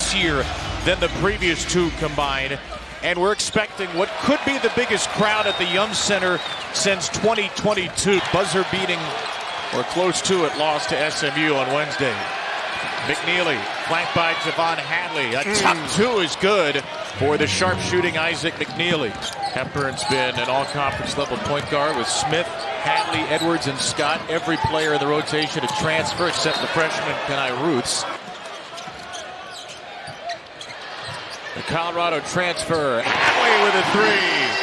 this year than the previous two combined. And we're expecting what could be the biggest crowd at the Yum Center since 2022. Buzzer beating, or close to it, loss to SMU on Wednesday. McNeely, flanked by J'Vonne Hadley. A top two is good for the sharpshooting Isaac McNeely. Hepburn's been an all-conference level point guard with Smith, Hadley, Edwards, and Scott. Every player in the rotation to transfer except the freshman Kenai Roots. The Colorado transfer, Hadley with a three,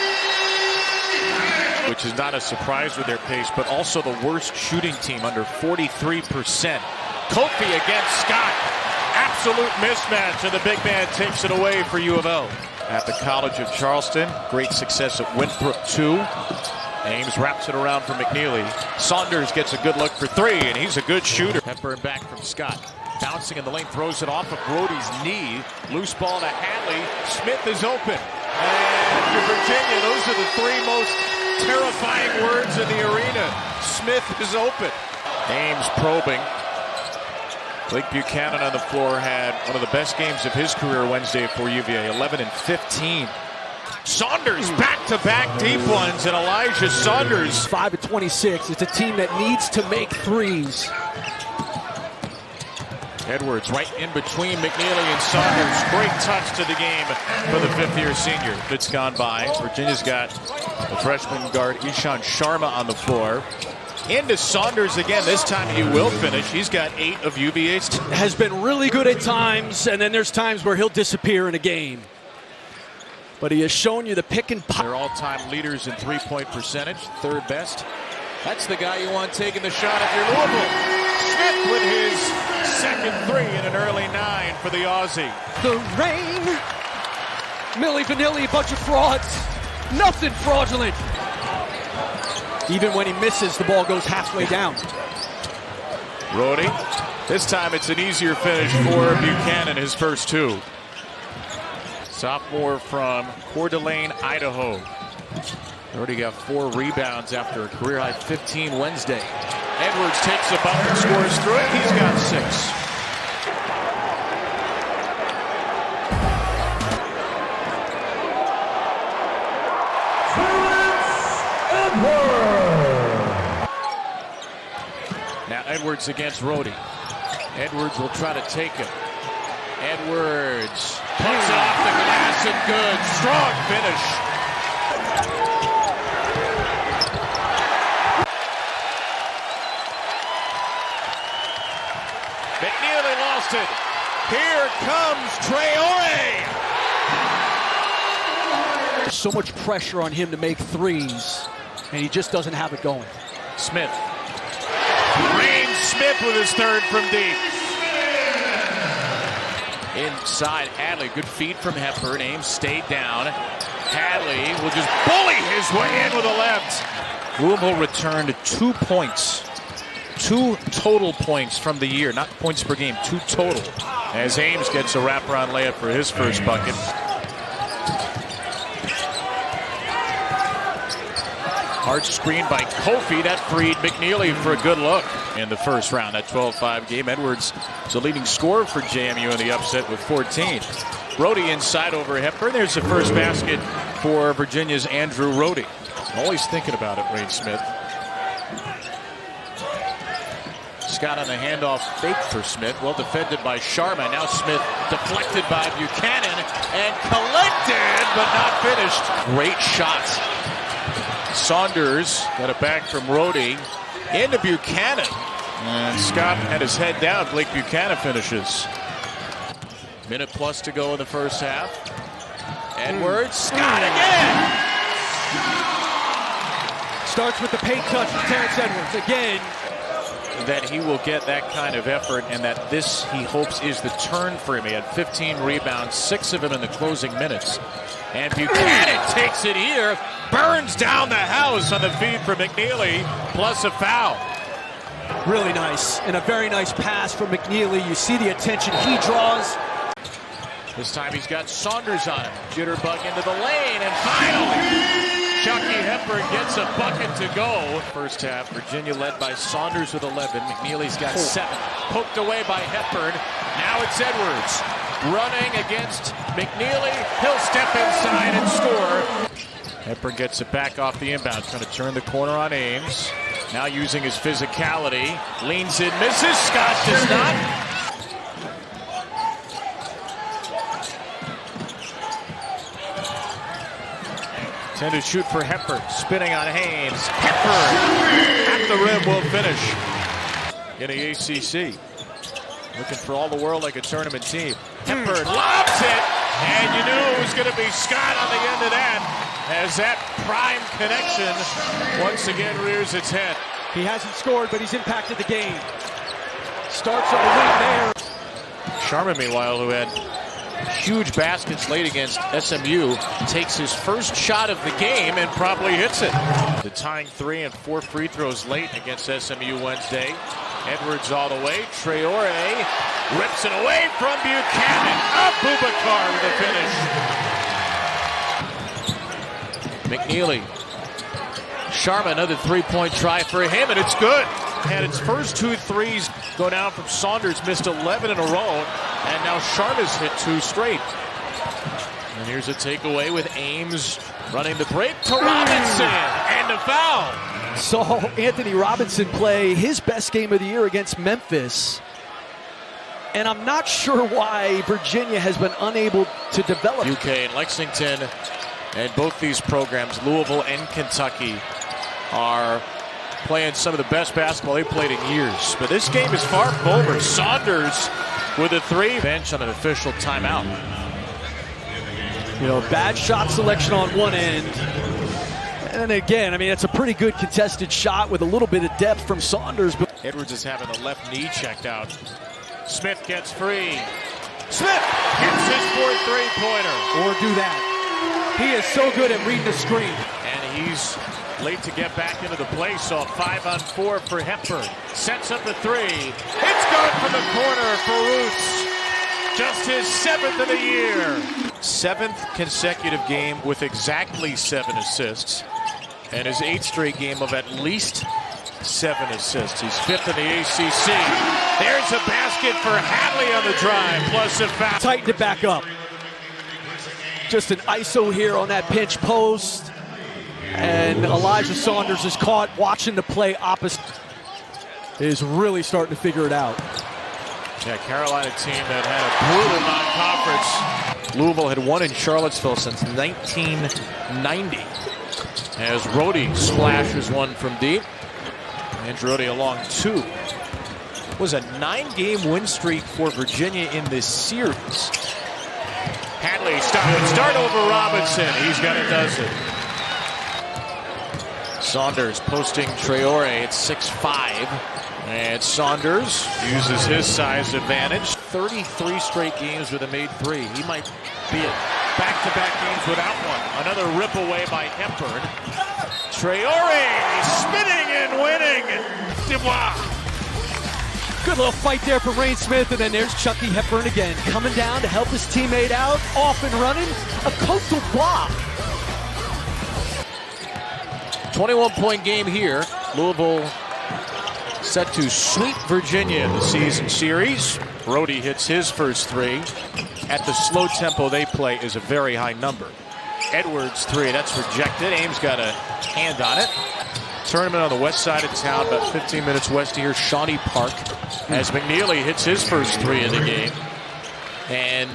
which is not a surprise with their pace, but also the worst shooting team, under 43%. Kofi against Scott. Absolute mismatch, and the big man takes it away for U of L. At the College of Charleston, great success at Winthrop 2. Ames wraps it around for McNeely. Saunders gets a good look for three, and he's a good shooter. Hepburn back from Scott. Bouncing in the lane, throws it off of Brody's knee. Loose ball to Hadley. Smith is open. And for Virginia, those are the three most terrifying words in the arena. Smith is open. Ames probing. Blake Buchanan on the floor had one of the best games of his career Wednesday for UVA, 11 and 15. Saunders back-to-back deep ones, and Elijah Saunders. 5 of 26. It's a team that needs to make threes. Edwards right in between McNeely and Saunders. Great touch to the game for the fifth-year senior. It's gone by. Virginia's got the freshman guard Ishan Sharma on the floor. Into Saunders again. This time he will finish. He's got 8 of UVA's. Has been really good at times, and then there's times where he'll disappear in a game. But he has shown you the pick and pop. They're all-time leaders in three-point percentage, third best. That's the guy you want taking the shot if you're Louisville. Smith with his second three in an early 9 for the Aussie. The Reyne, Milli Vanilli, a bunch of frauds. Nothing fraudulent. Even when he misses, the ball goes halfway down. Brody. This time it's an easier finish for Buchanan, his first two. Sophomore from Coeur d'Alene, Idaho. Already got 4 rebounds after a career-high 15 Wednesday. Edwards takes a bump and scores through it. He's got 6. Now Edwards against Rody. Edwards will try to take him. Edwards puts it off the glass and good. Strong finish. McNeely lost it. Here comes Traore. There's so much pressure on him to make threes, and he just doesn't have it going. Smith. Reyne Smith with his third from deep. Inside, Hadley. Good feed from Hepburn. Ames stayed down. Hadley will just bully his way in with a left. Louisville returned 2 points. 2 total points from the year. Not points per game, 2 total. As Ames gets a wraparound layup for his first bucket. Hard screen by Kofi. That freed McNeely for a good look in the first round. That 12-5 game. Edwards is the leading scorer for JMU in the upset with 14. Brody inside over Hepburn. There's the first basket for Virginia's Andrew Rody. Always thinking about it, Reyne Smith. Scott on the handoff, fake for Smith. Well defended by Sharma. Now Smith deflected by Buchanan and collected, but not finished. Great shot. Saunders got it back from Rody into Buchanan. And Scott had his head down. Blake Buchanan finishes. Minute plus to go in the first half. Edwards, Scott again! Starts with the paint touch from Terrence Edwards again. That he will get that kind of effort, and that this, he hopes, is the turn for him. He had 15 rebounds, 6 of them in the closing minutes. And Buchanan takes it here, burns down the house on the feed for McNeely, plus a foul. Really nice, and a very nice pass from McNeely. You see the attention he draws. This time he's got Saunders on him. Jitterbug into the lane, and finally, Chucky Hepburn gets a bucket to go. First half, Virginia led by Saunders with 11. McNeely's got 7. Poked away by Hepburn. Now it's Edwards. running against McNeely. He'll step inside and score. Hepburn gets it back off the inbound, trying to turn the corner on Ames. Now using his physicality, leans in, misses. Scott does not. Intended shoot for Hepburn, spinning on Haynes. Hepburn at the rim will finish. In the ACC, looking for all the world like a tournament team. Hepburn lobs it, and you knew it was going to be Scott on the end of that, as that prime connection once again rears its head. He hasn't scored, but he's impacted the game. Starts on the wing there. Sharman, meanwhile, who had huge baskets late against SMU, takes his first shot of the game and probably hits it. The tying 3 and 4 free throws late against SMU Wednesday. Edwards all the way. Traore rips it away from Buchanan. Abubakar with the finish. McNeely. Sharma, another three-point try for him, and it's good. Had its first 2 threes go down from Saunders, missed 11 in a row, and now Sharma's hit 2 straight. And here's a takeaway with Ames running the break to Robinson, and a foul. Saw Anthony Robinson play his best game of the year against Memphis. And I'm not sure why Virginia has been unable to develop. UK and Lexington, and both these programs, Louisville and Kentucky, are playing some of the best basketball they've played in years. But this game is far from over. Saunders with a 3. Bench on an official timeout. You know, bad shot selection on one end. And again, I mean, it's a pretty good contested shot with a little bit of depth from Saunders. But Edwards is having the left knee checked out. Smith gets free. Smith hits his 4th three-pointer. Or do that. He is so good at reading the screen. And he's late to get back into the play, so a 5-on-4 for Hepburn. Sets up the 3. It's good from the corner for Roots. Just his 7th of the year. 7th consecutive game with exactly 7 assists. And his 8th straight game of at least 7 assists. He's 5th in the ACC. There's a basket for Hadley on the drive, plus a foul. Tightened it back up. Just an ISO here on that pinch post. And Elijah Saunders is caught watching the play opposite. Is really starting to figure it out. Yeah, Carolina team that had a brutal non-conference. Louisville had won in Charlottesville since 1990. As Rhodey splashes one from deep. And Rhodey along 2. It was a 9-game win streak for Virginia in this series. Hadley start over Robinson. He's got a dozen. Saunders posting Traore at 6'5". And Saunders uses his size advantage. 33 straight games with a made 3. He might be at back-to-back games without one. Another rip away by Hepburn. Traore spinning and winning. Dubois. Good little fight there for Reyne Smith, and then there's Chucky Hepburn again, coming down to help his teammate out, off and running. A Cote d'Ivoire. 21-point game here. Louisville set to sweep Virginia in the season series. Rhodey hits his first 3. At the slow tempo they play is a very high number. Edwards 3, that's rejected. Ames got a hand on it. Tournament on the west side of town, about 15 minutes west of here, Shawnee Park. As McNeely hits his first 3 in the game. And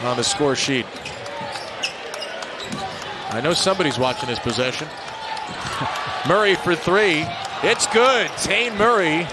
on the score sheet, I know somebody's watching this possession. Murray for 3. It's good. Tane Murray